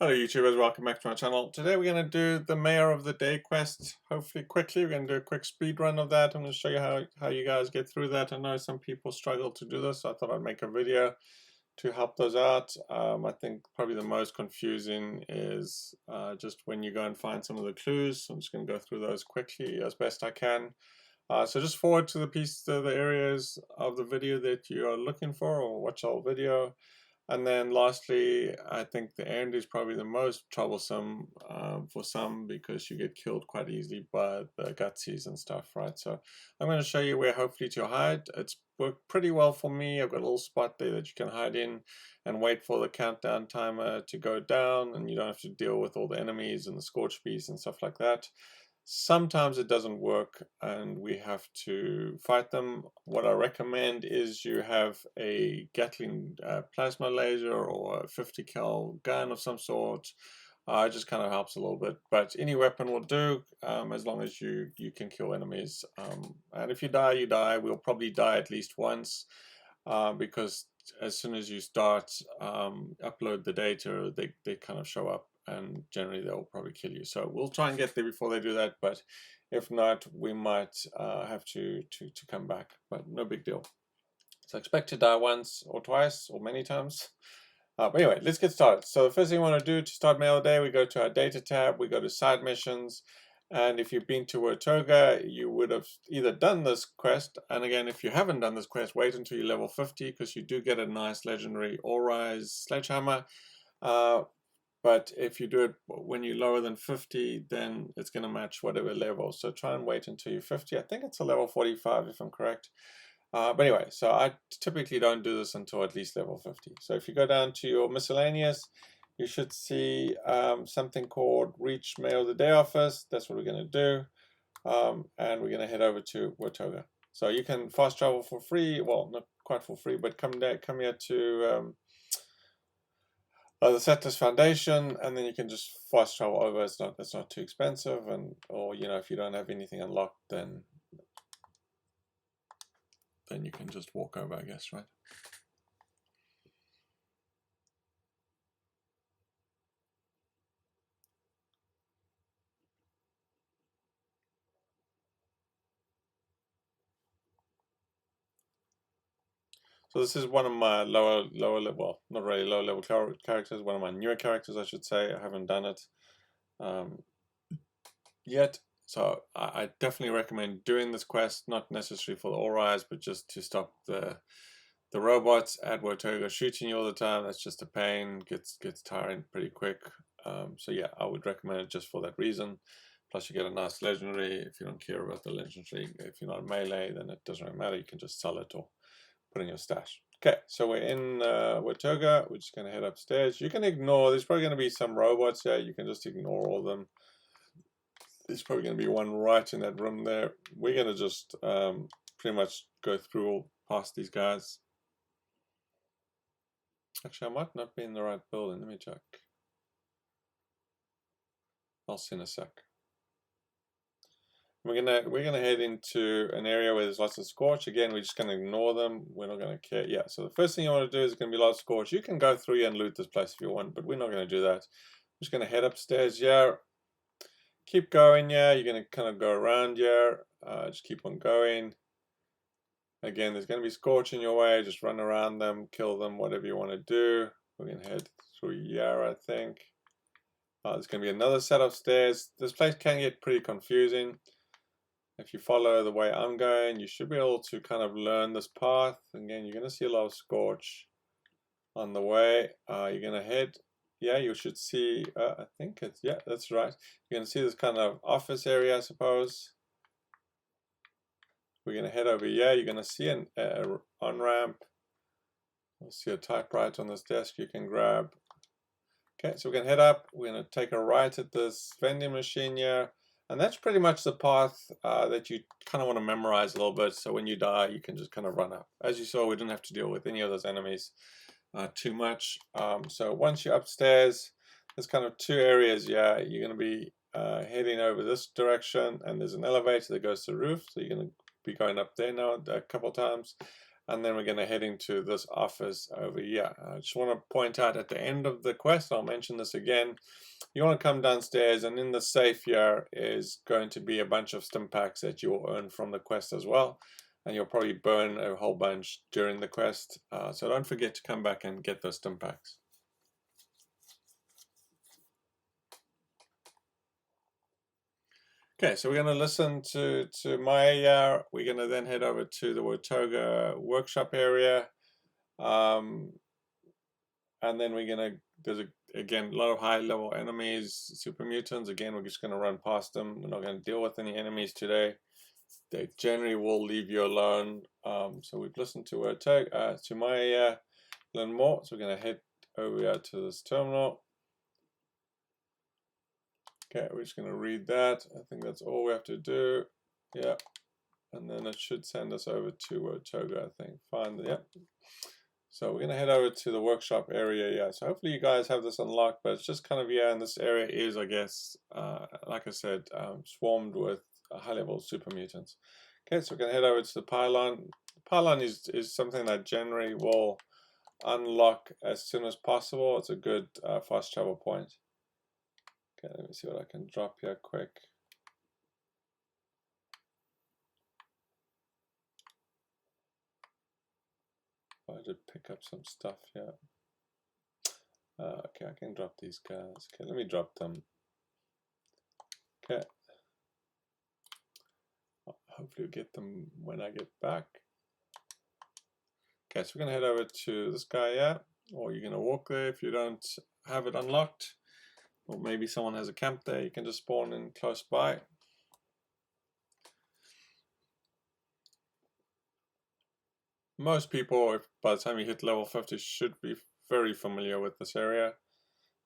Hello YouTubers, welcome back to my channel. Today we're going to do the Mayor of the Day quest, hopefully quickly. We're going to do a quick speed run of that. I'm going to show you how you guys get through that. I know some people struggle to do this, so I thought I'd make a video to help those out. I think probably the most confusing is just when you go and find some of the clues. I'm just going to go through those quickly as best I can. So just forward to the areas of the video that you are looking for, or watch the whole video. And then lastly, I think the end is probably the most troublesome for some, because you get killed quite easily by the gutsies and stuff, right? So I'm going to show you where hopefully to hide. It's worked pretty well for me. I've got a little spot there that you can hide in and wait for the countdown timer to go down, and you don't have to deal with all the enemies and the scorch bees and stuff like that. Sometimes it doesn't work and we have to fight them. What I recommend is you have a Gatling plasma laser or a 50 cal gun of some sort. It just kind of helps a little bit, but any weapon will do, as long as you can kill enemies. And if you die, you die. We'll probably die at least once, because as soon as you start upload the data, they kind of show up, and generally they'll probably kill you. So we'll try and get there before they do that, but if not, we might have to come back, but no big deal. So expect to die once or twice or many times. But anyway, let's get started. So the first thing we want to do to start Mail Day, we go to our data tab, we go to side missions. And if you've been to Wautoga, you would have either done this quest, and again, if you haven't done this quest, wait until you're level 50, because you do get a nice legendary All-Rise Sledgehammer. But if you do it when you're lower than 50, then it's going to match whatever level. So try and wait until you're 50. I think it's a level 45 if I'm correct. But anyway, so I typically don't do this until at least level 50. So if you go down to your miscellaneous, you should see something called Reach Mail of the Day Office. That's what we're going to do. And we're going to head over to Wautoga. So you can fast travel for free. Well, not quite for free, but come here to the Settlers Foundation, and then you can just fast travel over. It's not too expensive, and or if you don't have anything unlocked, then you can just walk over, I guess, right? So this is one of my lower level, well, not really low level characters, one of my newer characters, I should say. I haven't done it yet. So I definitely recommend doing this quest, not necessarily for the All-Rise, but just to stop the robots at Wautoga shooting you all the time. That's just a pain, gets tiring pretty quick. So yeah, I would recommend it just for that reason. Plus you get a nice legendary. If you don't care about the legendary, if you're not melee, then it doesn't really matter. You can just sell it or put in your stash. Okay, so we're in Wautoga. We're just going to head upstairs. You can ignore, there's probably going to be some robots here. You can just ignore all of them. There's probably going to be one right in that room there. We're going to just pretty much go through past these guys. Actually, I might not be in the right building. Let me check. I'll see in a sec. We're gonna head into an area where there's lots of scorch. Again, we're just gonna ignore them. We're not gonna care. Yeah. So the first thing you want to do is gonna be lots of scorch. You can go through and loot this place if you want, but we're not gonna do that. I'm just gonna head upstairs. Yeah. Keep going. Yeah. You're gonna kind of go around here. Just keep on going. Again, there's gonna be scorch in your way. Just run around them, kill them, whatever you want to do. We're gonna head through here, I think. There's gonna be another set of stairs. This place can get pretty confusing. If you follow the way I'm going, you should be able to kind of learn this path. Again, you're going to see a lot of scorch on the way. You're going to head, yeah, you should see, I think it's, yeah, that's right. You're going to see this kind of office area, I suppose. We're going to head over here. You're going to see an on-ramp. You'll see a typewriter on this desk you can grab. Okay, so we're going to head up. We're going to take a right at this vending machine here. And that's pretty much the path that you kind of want to memorize a little bit, so when you die, you can just kind of run up. As you saw, we didn't have to deal with any of those enemies too much. So once you're upstairs, there's kind of two areas. Yeah, you're going to be heading over this direction, and there's an elevator that goes to the roof, so you're going to be going up there now a couple of times. and then we're going to head into this office over here. I just want to point out at the end of the quest, I'll mention this again, you want to come downstairs, and in the safe here is going to be a bunch of stim packs that you'll earn from the quest as well, and you'll probably burn a whole bunch during the quest, so don't forget to come back and get those stim packs. Okay, so we're going to listen to Maya. We're going to then head over to the Watoga workshop area. And then we're going to, there's again a lot of high level enemies, super mutants. Again, we're just going to run past them. We're not going to deal with any enemies today. They generally will leave you alone. So we've listened to Watoga, to Maya, learn more. So we're going to head over here to this terminal. Okay, we're just going to read that. I think that's all we have to do. Yeah. And then it should send us over to Watoga, I think. Find it, yep. So we're going to head over to the workshop area. Yeah, so hopefully you guys have this unlocked, but it's just kind of, yeah, and this area is, I guess, like I said, swarmed with high-level super mutants. Okay, so we're going to head over to the pylon. The pylon is something that generally will unlock as soon as possible. It's a good fast travel point. Okay, let me see what I can drop here quick. I did pick up some stuff here. Okay, I can drop these guys. Okay, let me drop them. Okay. Hopefully we'll get them when I get back. Okay, so we're gonna head over to this guy here, or you're gonna walk there if you don't have it unlocked. Or maybe someone has a camp there, you can just spawn in close by. Most people, if by the time you hit level 50, should be very familiar with this area.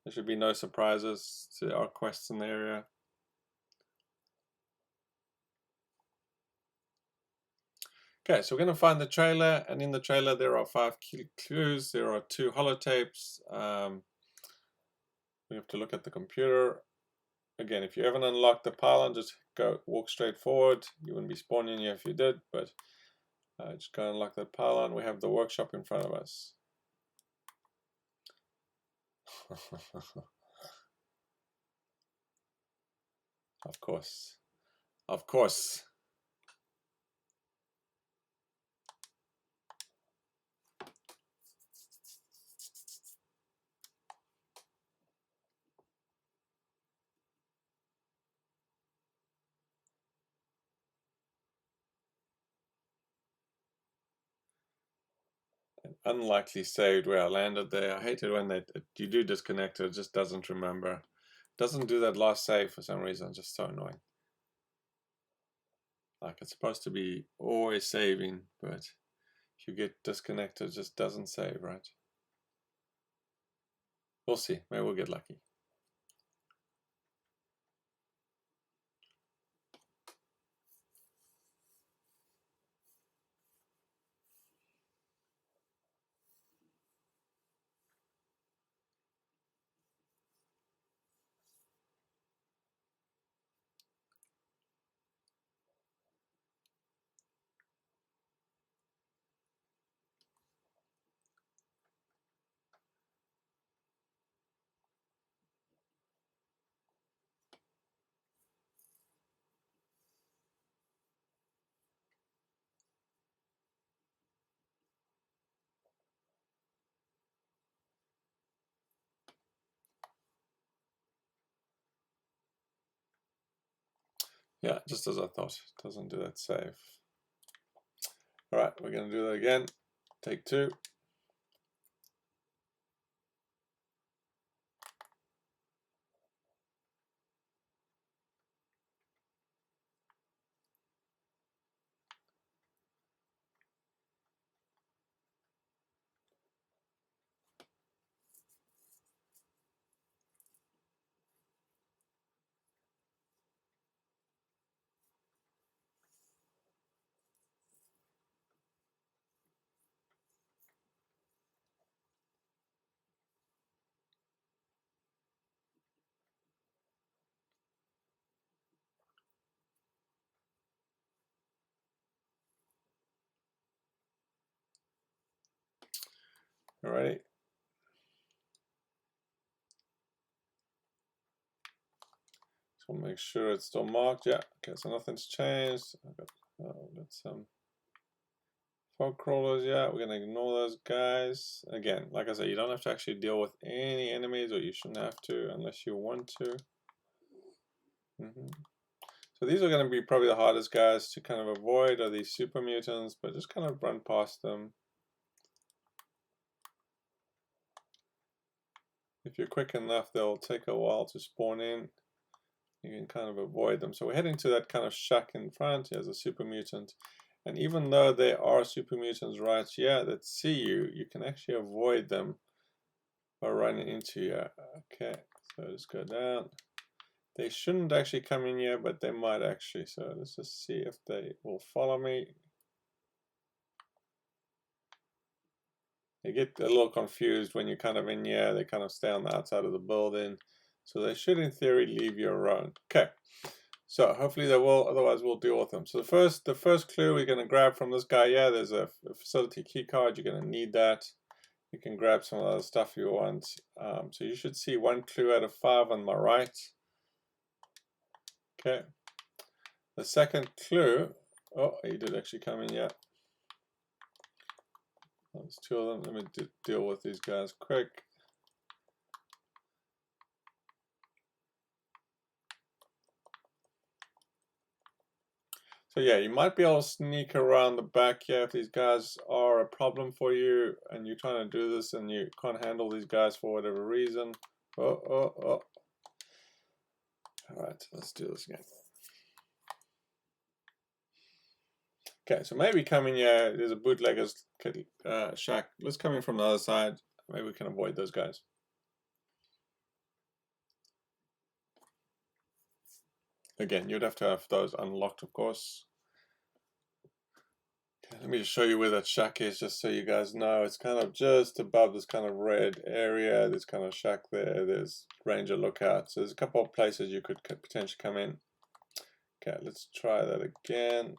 There should be no surprises to our quests in the area. Okay, so we're going to find the trailer, and in the trailer there are 5 clues. There are 2 holotapes. We have to look at the computer. Again, if you haven't unlocked the pylon, just walk straight forward. You wouldn't be spawning here if you did, but just go unlock that pylon. We have the workshop in front of us. Of course. Of course. Unlikely saved where I landed there. I hate it when you do disconnect it just doesn't remember. Doesn't do that last save for some reason. Just so annoying. Like it's supposed to be always saving, but if you get disconnected, it just doesn't save, right? We'll see. Maybe we'll get lucky. Yeah, just as I thought. It doesn't do that save. Alright, we're going to do that again. Take 2. Alrighty. So we'll make sure it's still marked. Yeah. Okay. So nothing's changed. I've got some fog crawlers. Yeah. We're gonna ignore those guys. Again, like I said, you don't have to actually deal with any enemies, or you shouldn't have to unless you want to. So these are going to be probably the hardest guys to kind of avoid, are these super mutants, but just kind of run past them. If you're quick enough, they'll take a while to spawn in. You can kind of avoid them. So we're heading to that kind of shack in front. Here's a super mutant. And even though there are super mutants right here that see you, you can actually avoid them by running into you. Okay, so just go down. They shouldn't actually come in here, but they might actually. So let's just see if they will follow me. They get a little confused when you're kind of in here. They kind of stay on the outside of the building. So they should, in theory, leave you alone. Okay. So hopefully they will, otherwise we'll deal with them. So the first clue we're going to grab from this guy, yeah, there's a facility key card. You're going to need that. You can grab some of the other stuff you want. So you should see 1 clue out of 5 on my right. Okay. The second clue, oh, he did actually come in, yeah. There's 2 of them. Let me deal with these guys quick. So yeah, you might be able to sneak around the back here if these guys are a problem for you and you're trying to do this and you can't handle these guys for whatever reason. Oh. Alright, let's do this again. Okay, so maybe coming here, there's a bootlegger's shack. Let's come in from the other side. Maybe we can avoid those guys. Again, you'd have to have those unlocked, of course. Okay, let me just show you where that shack is, just so you guys know. It's kind of just above this kind of red area. There's kind of shack there. There's ranger lookout. So there's a couple of places you could potentially come in. Okay, let's try that again.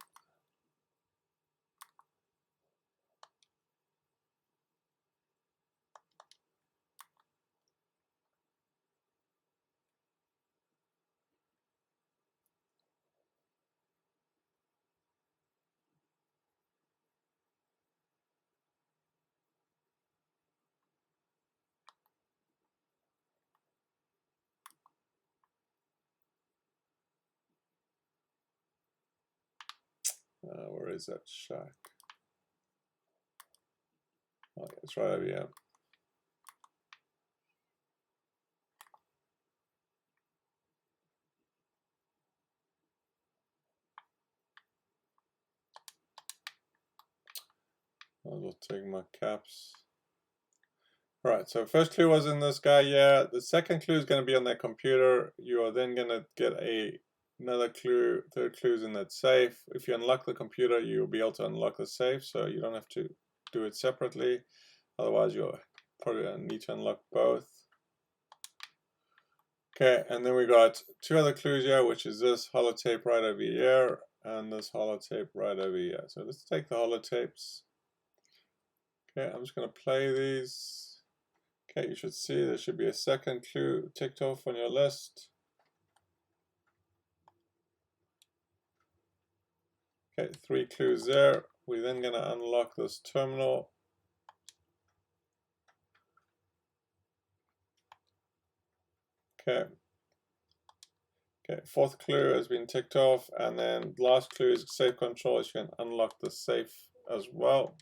Where is that shack? Oh, yeah, it's right over here. I'll take my caps. Right, so first clue was in this guy, yeah. The second clue is going to be on that computer. You are then going to get another clue. Third clue is in that safe. If you unlock the computer, you'll be able to unlock the safe, so you don't have to do it separately. Otherwise, you'll probably need to unlock both. Okay, and then we got 2 other clues here, which is this holotape right over here and this holotape right over here. So let's take the holotapes. Okay, I'm just going to play these. Okay, you should see there should be a second clue ticked off on your list. Okay, 3 clues there. We're then going to unlock this terminal. Okay. Okay, 4th clue has been ticked off, and then last clue is safe control. You can unlock the safe as well.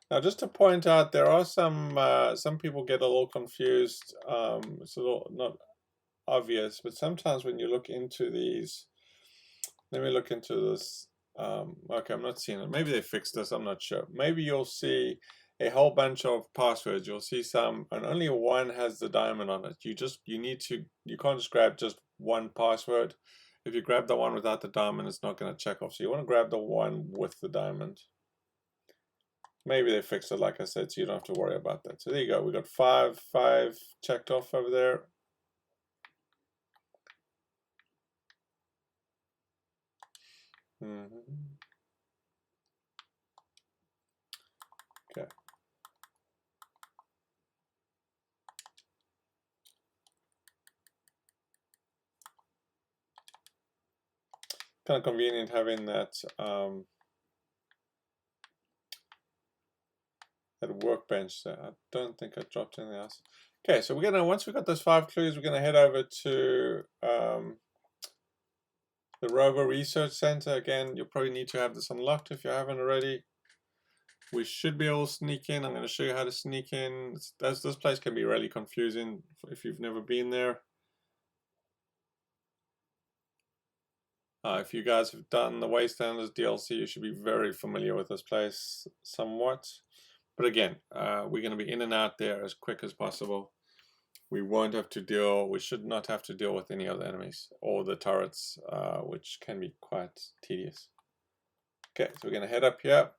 Now, just to point out, there are some people get a little confused. It's a little not obvious, but sometimes when you look into these, let me look into this. Okay, I'm not seeing it. Maybe they fixed this. I'm not sure. Maybe you'll see a whole bunch of passwords. You'll see some, and only one has the diamond on it. You can't just grab just one password. If you grab the one without the diamond, it's not going to check off. So you want to grab the one with the diamond. Maybe they fixed it, like I said, so you don't have to worry about that. So there you go. We got five checked off over there. Okay. kind of convenient having that that workbench there. I don't think I dropped anything else. Okay, so we're gonna, once we got those 5 clues, we're gonna head over to the Rover Research Center. Again, you'll probably need to have this unlocked if you haven't already. We should be able to sneak in. I'm going to show you how to sneak in. This place can be really confusing if you've never been there. If you guys have done the Wastelanders DLC, you should be very familiar with this place somewhat. But again, we're going to be in and out there as quick as possible. We won't have to deal, we should not have to deal with any other enemies or the turrets, which can be quite tedious. Okay, so we're going to head up here.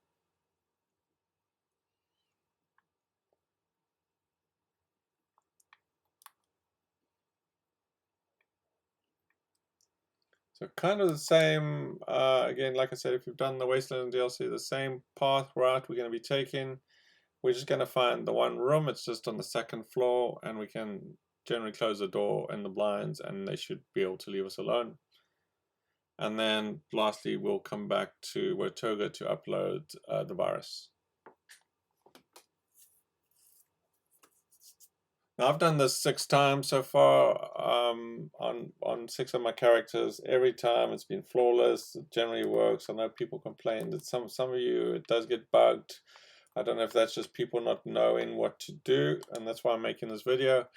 So kind of the same, again, like I said, if you've done the Wasteland DLC, the same path route we're going to be taking. We're just going to find the one room. It's just on the 2nd floor, and we can generally close the door and the blinds, and they should be able to leave us alone. And then lastly, we'll come back to Watoga to upload the virus. Now, I've done this 6 times so far on 6 of my characters. Every time it's been flawless. It generally works. I know people complain that some of you, it does get bugged. I don't know if that's just people not knowing what to do, and that's why I'm making this video,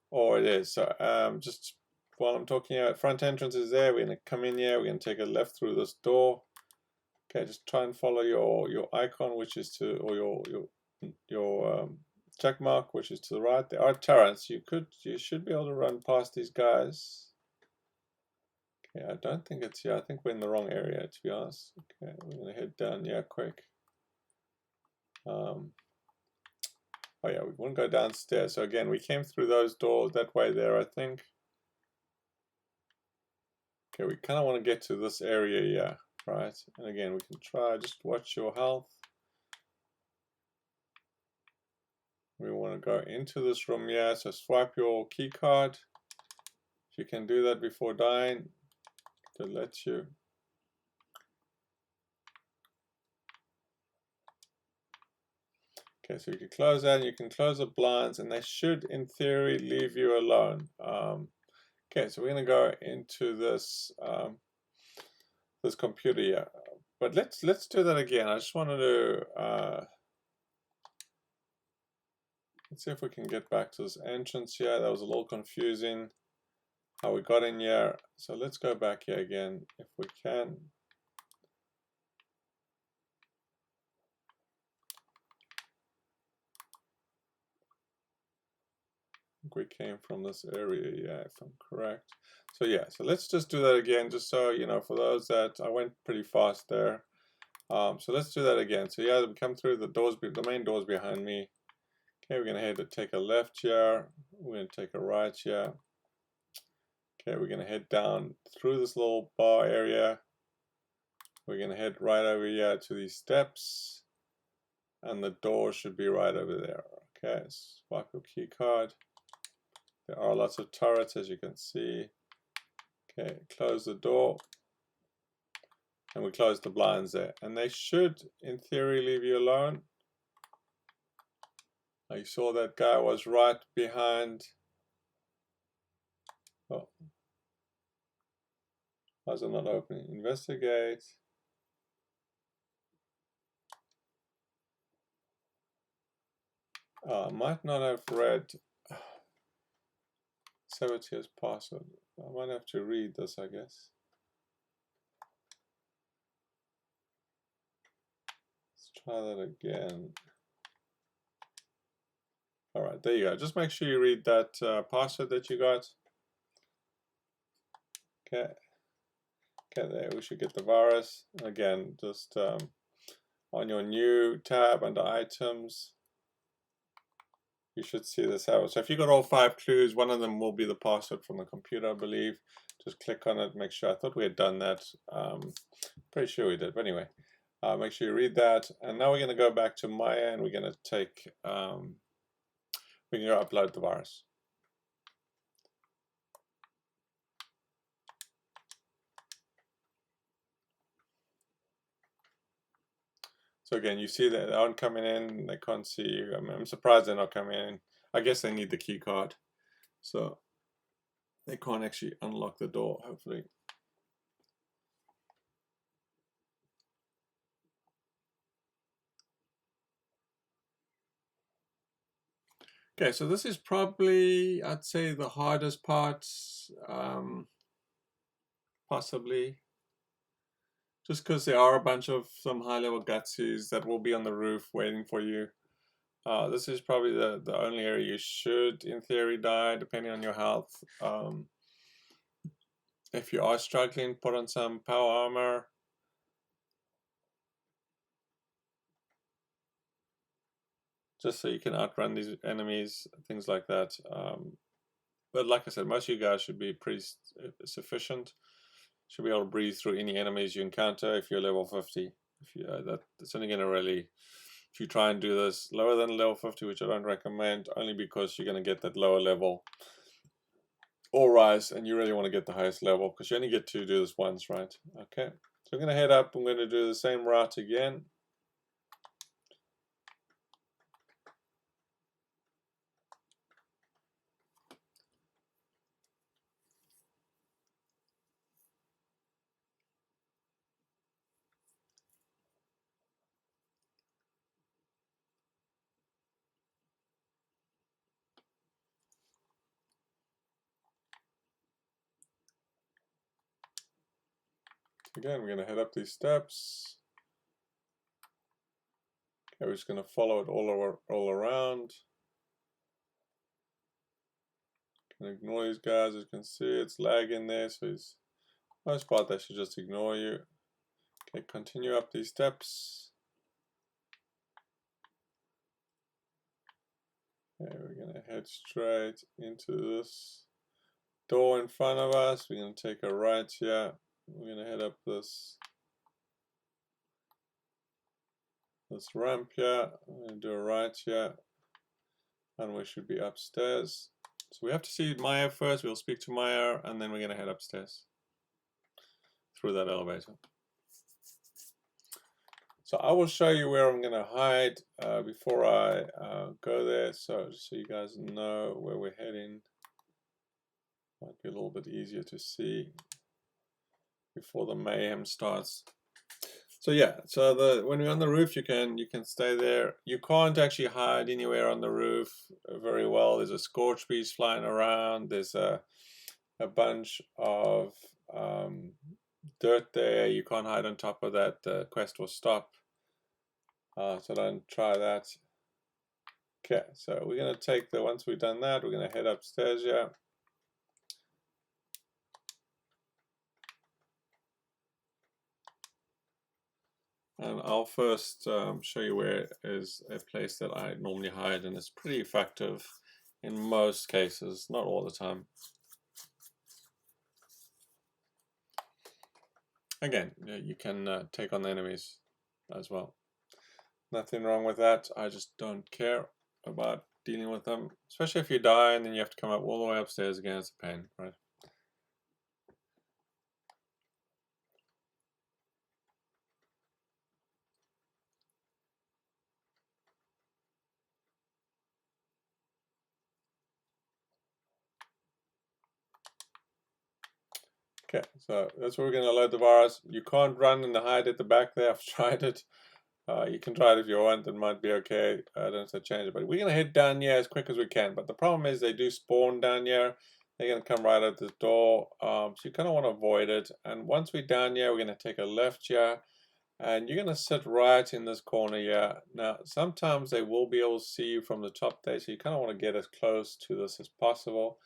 or it is. So just while I'm talking about front entrance is there, we're going to come in here. We're going to take a left through this door. Okay, just try and follow your icon, which is to, or your check mark, which is to the right. There are turrets. You should be able to run past these guys. Okay, I don't think it's here. I think we're in the wrong area, to be honest. Okay, we're gonna head down here quick. Oh yeah, we want to go downstairs. So again, we came through those doors that way there, I think. Okay, we kind of want to get to this area, yeah, right? And again, we can try, just watch your health. We want to go into this room, yeah, so swipe your key card. If you can do that before dying, to let you. Okay, so you can close that, and you can close the blinds, and they should, in theory, leave you alone. Okay, so we're going to go into this this computer here, but let's do that again. I just wanted to let's see if we can get back to this entrance here. That was a little confusing how we got in here. So let's go back here again if we can. We came from this area, yeah, if I'm correct. So yeah, so let's just do that again, just so you know, for those that I went pretty fast there. So let's do that again. So yeah, we come through the doors, the main doors behind me. Okay, we're gonna head to take a left here. We're gonna take a right here. Okay, we're gonna head down through this little bar area. We're gonna head right over here to these steps, and the door should be right over there. Okay, swipe your key card. There are lots of turrets, as you can see. Okay, close the door. And we close the blinds there. And they should, in theory, leave you alone. I saw that guy was right behind. Oh. Why is it not opening? Investigate. I might not have read Sabotier's password. I might have to read this, I guess. Let's try that again. Alright, there you go. Just make sure you read that password that you got. Okay. Okay, there we should get the virus. Again, just on your new tab under items, you should see this out. So if you got all 5 clues, one of them will be the password from the computer, I believe. Just click on it, make sure. I thought we had done that. Pretty sure we did, but anyway, make sure you read that. And now we're going to go back to Maya, and we're going to take, we can go upload the virus. So again, you see that they aren't coming in, they can't see you. I'm surprised they're not coming in. I guess they need the key card. So they can't actually unlock the door, hopefully. Okay, so this is probably, I'd say, the hardest part, possibly. Just because there are a bunch of some high-level gutsies that will be on the roof waiting for you. This is probably the only area you should, in theory, die, depending on your health. If you are struggling, put on some power armor. Just so you can outrun these enemies, things like that. But like I said, most of you guys should be pretty sufficient. Should be able to breathe through any enemies you encounter if you're level 50. If you, that's only going to really, if you try and do this lower than level 50, which I don't recommend, only because you're going to get that lower level or rise, and you really want to get the highest level because you only get to do this once, right? Okay, so I'm going to head up. I'm going to do the same route again. Again, we're going to head up these steps. Okay, we're just going to follow it all around. Can ignore these guys. As you can see, it's lagging there, so it's most part they should just ignore you. Okay, continue up these steps. Okay, we're going to head straight into this door in front of us. We're going to take a right here. We're going to head up this ramp here. We're going to do a right here, and we should be upstairs. So we have to see Maya first. We'll speak to Maya, and then we're going to head upstairs through that elevator. So I will show you where I'm going to hide before I go there, so just so you guys know where we're heading. Might be a little bit easier to see before the mayhem starts. So yeah, so when you're on the roof, you can stay there. You can't actually hide anywhere on the roof very well. There's a scorch beast flying around. There's a bunch of dirt there. You can't hide on top of that. The quest will stop. So don't try that. Okay, so we're gonna take once we've done that, we're gonna head upstairs here. And I'll first show you where is a place that I normally hide, and it's pretty effective in most cases, not all the time. Again, you can take on the enemies as well. Nothing wrong with that. I just don't care about dealing with them, especially if you die and then you have to come up all the way upstairs again. It's a pain, right? Okay, so that's where we're going to load the virus. You can't run and hide at the back there. I've tried it. You can try it if you want. It might be okay. I don't have to change it. But we're going to head down here as quick as we can. But the problem is they do spawn down here. They're going to come right at the door. So you kind of want to avoid it. And once we're down here, we're going to take a left here. And you're going to sit right in this corner here. Now, sometimes they will be able to see you from the top there. So you kind of want to get as close to this as possible.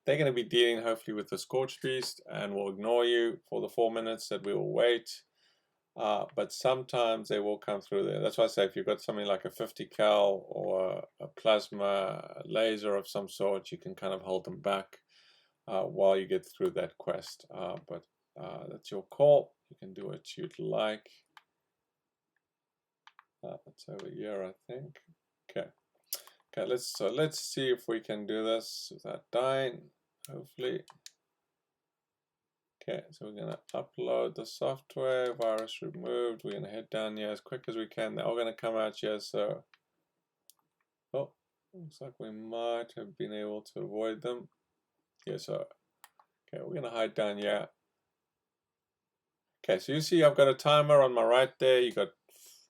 They're going to be dealing hopefully with the Scorched Beast and will ignore you for the 4 minutes that we will wait. But sometimes they will come through there. That's why I say if you've got something like a 50 cal or a plasma laser of some sort, you can kind of hold them back while you get through that quest. But that's your call. You can do what you'd like. That's over here, I think. Okay. Okay, let's see if we can do this without dying. Hopefully. Okay, so we're gonna upload the software, virus removed. We're gonna head down here as quick as we can. They're all gonna come out here, so oh, looks like we might have been able to avoid them. Yeah, so okay, we're gonna hide down here. Okay, so you see I've got a timer on my right there. You got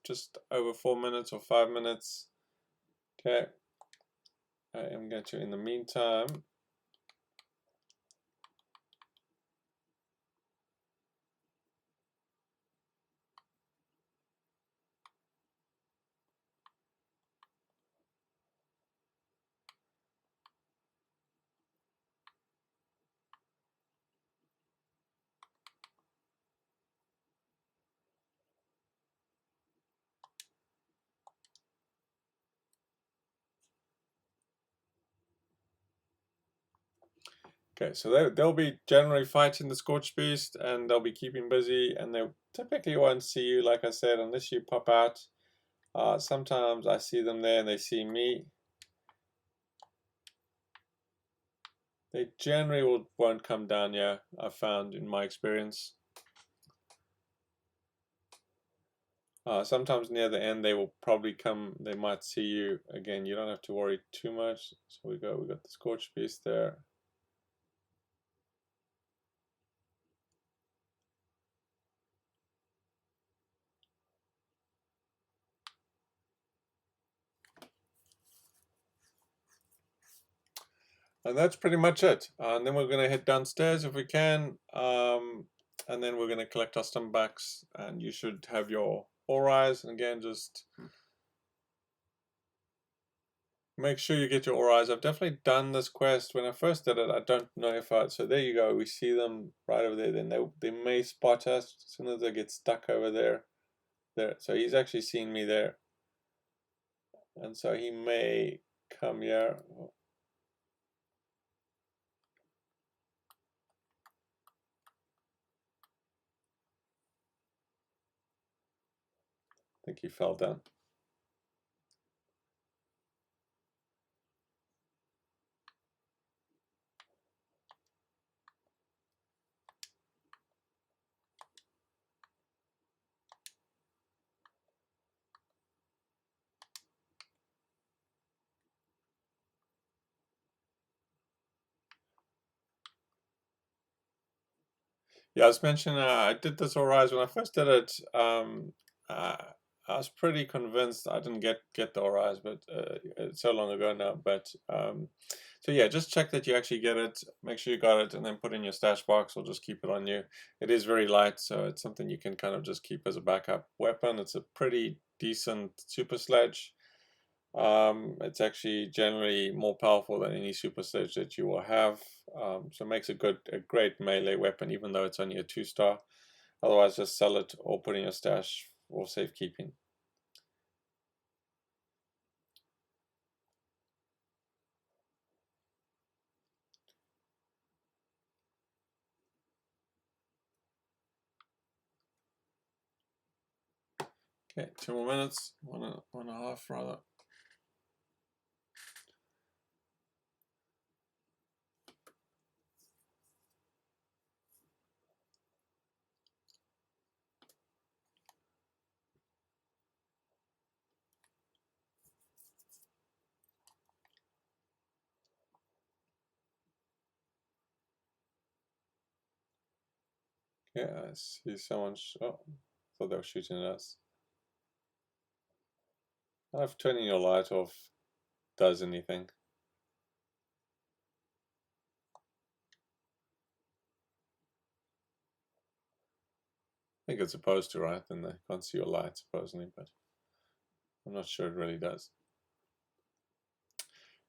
just over 4 minutes or 5 minutes. Okay, I am going to, in the meantime, okay, so they'll be generally fighting the Scorched Beast, and they'll be keeping busy, and they typically won't see you, like I said, unless you pop out. Sometimes I see them there and they see me. They generally won't come down here, I've found in my experience. Sometimes near the end they will probably come, they might see you. Again, you don't have to worry too much. So we got the Scorched Beast there. And that's pretty much it. And then we're going to head downstairs if we can. And then we're going to collect our stomachs, and you should have your aurais. And again, just make sure you get your aurais. I've definitely done this quest. When I first did it, I don't know if I... So there you go. We see them right over there. Then they may spot us as soon as they get stuck over there. There. So he's actually seen me there. And so he may come here. I think he fell down. Yeah, I was mentioning I did this aurais when I first did it. Uh, I was pretty convinced I didn't get the aurais, but it's so long ago now. But so yeah, just check that you actually get it. Make sure you got it, and then put it in your stash box, or just keep it on you. It is very light, so it's something you can kind of just keep as a backup weapon. It's a pretty decent super sledge. It's actually generally more powerful than any super sledge that you will have. So it makes a great melee weapon, even though it's only a 2-star. Otherwise, just sell it or put in your stash for safekeeping. Okay, 2 more minutes, one and a half rather. Okay, I see someone. Oh, thought they were shooting at us. I don't know if turning your light off does anything. I think it's supposed to, right? Then they can't see your light, supposedly, but I'm not sure it really does.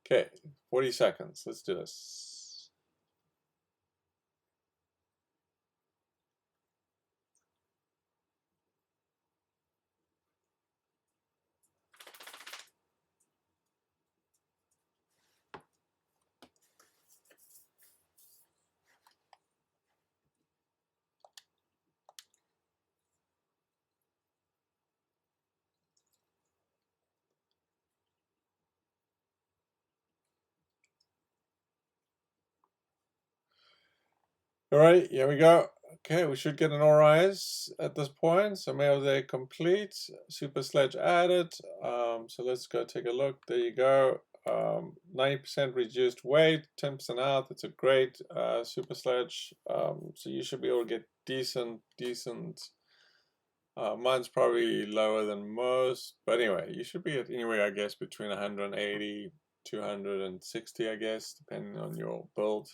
Okay, 40 seconds. Let's do this. All right, here we go. Okay, we should get an ORISE at this point. So mail day complete. Super Sledge added. So let's go take a look. There you go. 90% reduced weight, 10% out. That's a great Super Sledge. So you should be able to get decent. Mine's probably lower than most, but anyway, you should be at anywhere, I guess, between 180, 260, I guess, depending on your build.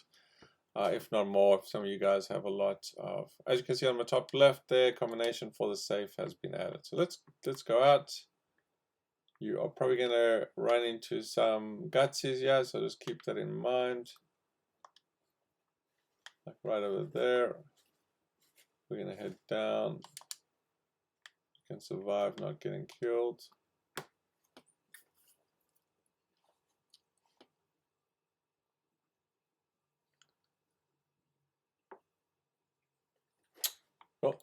If not more, if some of you guys have a lot of, as you can see on the top left there, combination for the safe has been added. So let's go out. You are probably gonna run into some gutsies here, so just keep that in mind. Like right over there. We're gonna head down. You can survive not getting killed. Oh,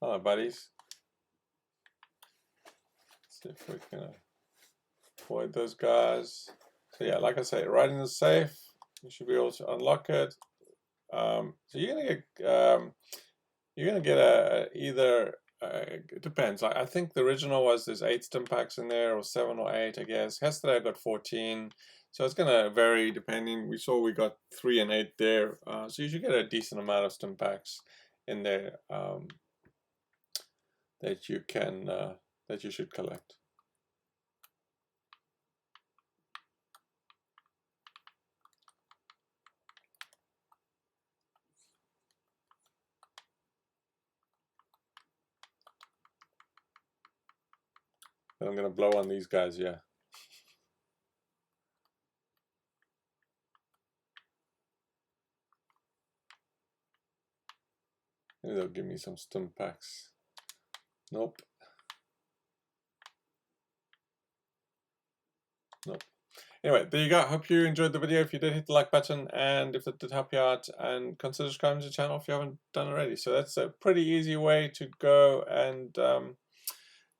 hello buddies. See if we can avoid those guys. So yeah, like I say, right in the safe, you should be able to unlock it. So you're gonna get a either. It depends. I think the original was there's 8 stim packs in there, or 7 or 8, I guess. Yesterday I got 14, so it's gonna vary depending. We saw we got 3 and 8 there, so you should get a decent amount of stim packs in there that you can that you should collect. And I'm gonna blow on these guys, yeah. Maybe they'll give me some stim packs. Nope. Nope. Anyway, there you go. Hope you enjoyed the video. If you did, hit the like button, and if it did help you out, and consider subscribing to the channel if you haven't done already. So that's a pretty easy way to go and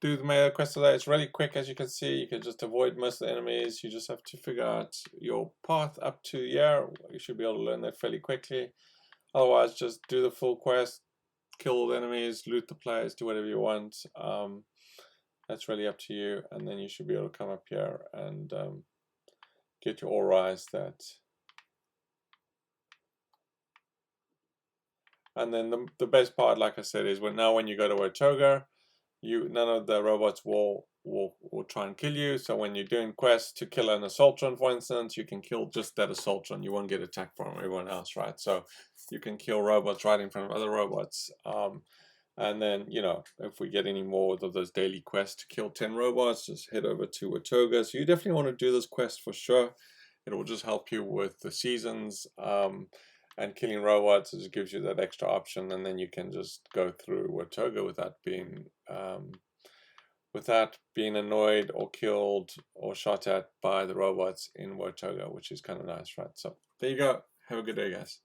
do the mail quest today. It's really quick, as you can see. You can just avoid most of the enemies. You just have to figure out your path up to here. You should be able to learn that fairly quickly. Otherwise, just do the full quest, kill all the enemies, loot the players, do whatever you want. That's really up to you, and then you should be able to come up here and get your ORISE that. And then the best part, like I said, is when you go to Watoga, none of the robots will try and kill you. So when you're doing quests to kill an assaultron, for instance, you can kill just that assaultron. You won't get attacked from everyone else, right? So you can kill robots right in front of other robots. And then, you know, if we get any more of those daily quests to kill 10 robots, just head over to Watoga. So you definitely want to do this quest for sure. It will just help you with the seasons and killing robots. It just gives you that extra option, and then you can just go through Watoga without being annoyed or killed or shot at by the robots in Watoga, which is kind of nice, right? So there you go. Have a good day, guys.